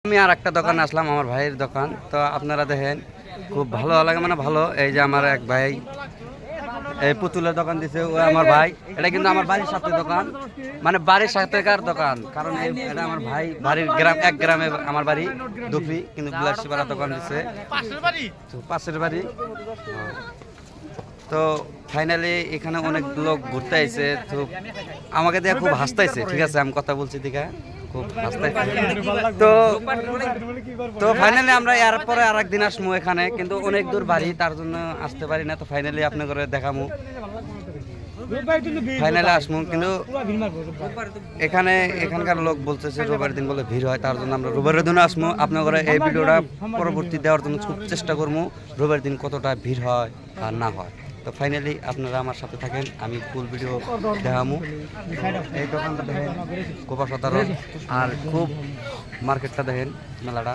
আমি আর একটা দোকানে আসলাম, আমার ভাইয়ের দোকান। তো আপনারা দেখেন খুব ভালো লাগে, মানে ভালো। এই যে আমার এক ভাই এই পুতুলের দোকান দিছে, ও আমার ভাই। এটা কিন্তু আমার বাড়ির সাথে দোকান, মানে বাড়ির সাথেকার দোকান। কারণ এটা আমার ভাই বাড়ির গ্রাম, এক গ্রামে আমার বাড়ি দুফরি, কিন্তু বিলাসীপাড়া দোকান দিছে, পাশের বাড়ি। তো ফাইনালি এখানে অনেক লোক ঘুরতে আইছে, তো আমাকে দিয়ে খুব হাসতাইছে। ঠিক আছে, আমি কথা বলছি দিঘা খুব হাসতাইছে। তো তো ফাইনালি আমরা এর পরে আর একদিন আসবো এখানে, কিন্তু অনেক দূর বাড়ি, তার জন্য আসতে পারি না। তো ফাইনালি আপনি করে দেখামু, ফাইনালি আসবো। কিন্তু এখানে এখানকার লোক বলতেছে রোববার দিন বলে ভিড় হয়, তার জন্য আমরা রোববারের দিন আসবো। আপনার এই ভিডিওটা পরবর্তী দেওয়ার জন্য খুব চেষ্টা করবো, রোববার দিন কতটা ভিড় হয় আর না হয়। তো ফাইনালি আপনারা আমার সাথে থাকেন, আমি ফুল ভিডিও দেখামু। এই দোকানটা দেখেন খুব অসাধারণ, আর খুব মার্কেটটা দেখেন, মেলাটা।